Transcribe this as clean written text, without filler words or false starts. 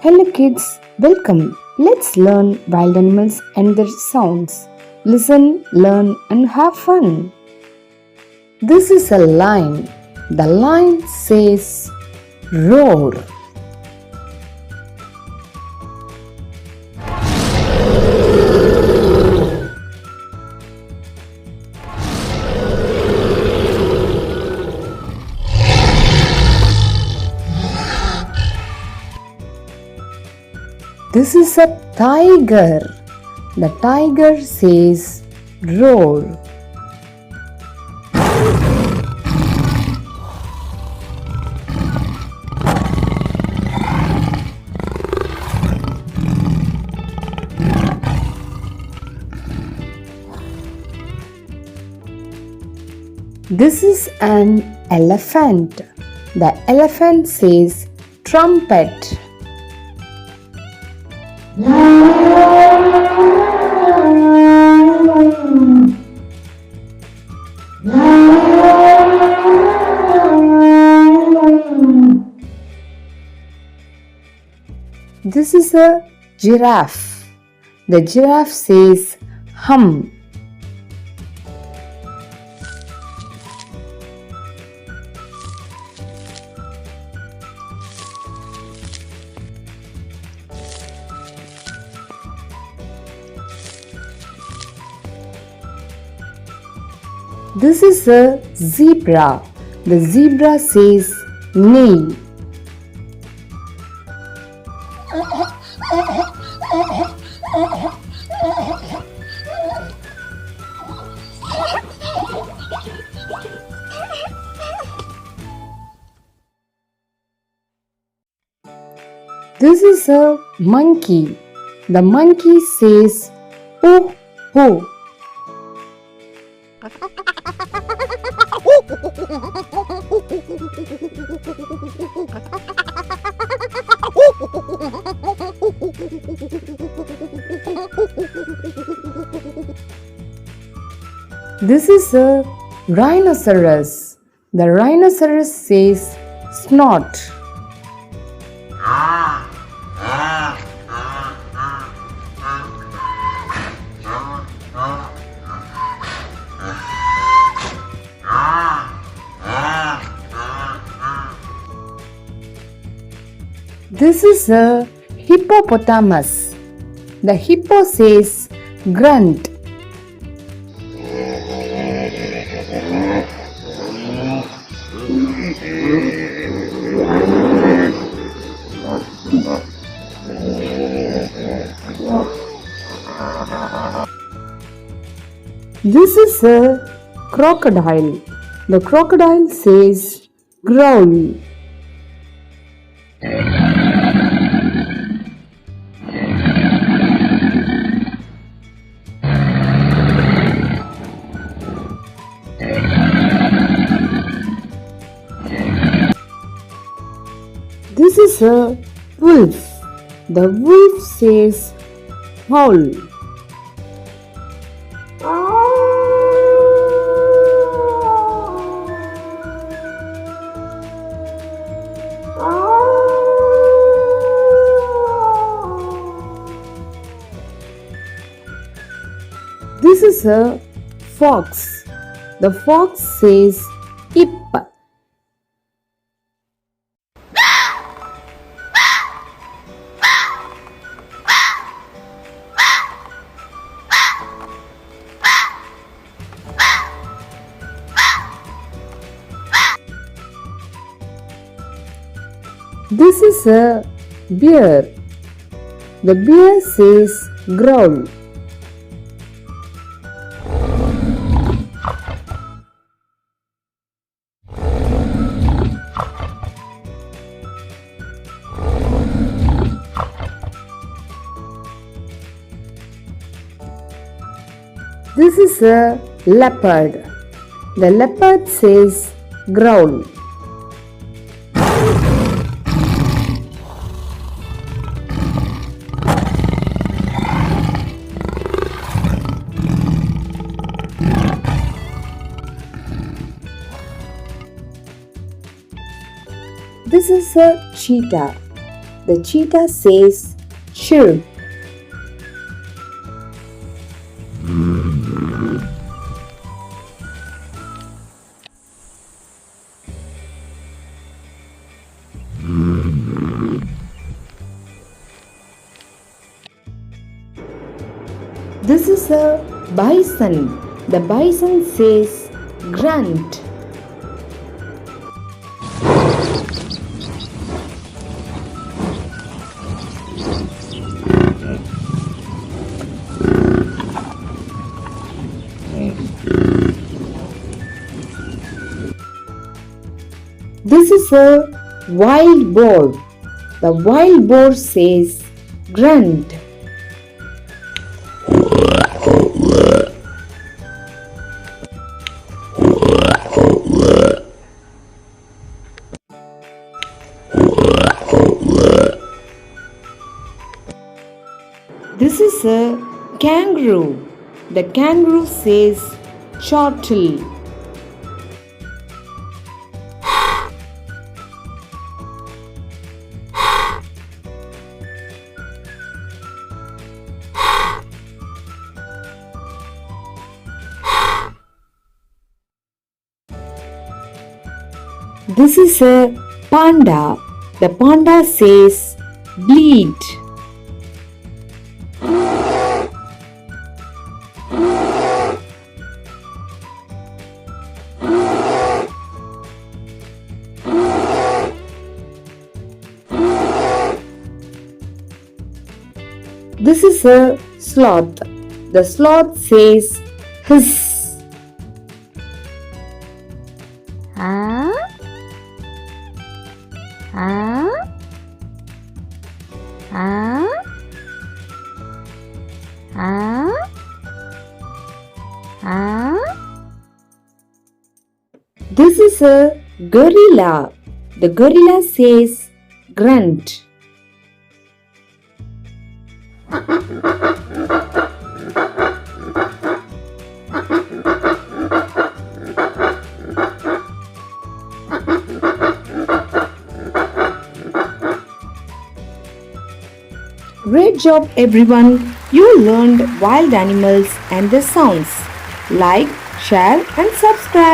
Hello kids, welcome. Let's learn wild animals and their sounds. Listen, learn and have fun. This is a lion. The lion says roar. This is a tiger. The tiger says roar. This is an elephant. The elephant says trumpet. This is a giraffe. The giraffe says hum. This is a zebra. The zebra says neigh. This is a monkey. The monkey says oh ho. This is a rhinoceros. The rhinoceros says snort. This is a hippopotamus. The hippo says grunt. This is a crocodile. The crocodile says growl. This is a wolf. The wolf says howl. This is a fox. The fox says yip. This is a bear. The bear says growl. This is a leopard. The leopard says growl. This is a cheetah. The cheetah says chirp. This is a bison. The bison says grunt. This is a wild boar. The wild boar says grunt. This is a kangaroo. The kangaroo says chortle. This is a panda. The panda says bleat. This is a sloth. The sloth says hiss. Ah, ah, ah, ah, ah. This is a gorilla. The gorilla says grunt. Great job everyone! You learned wild animals and their sounds. Like, share and subscribe.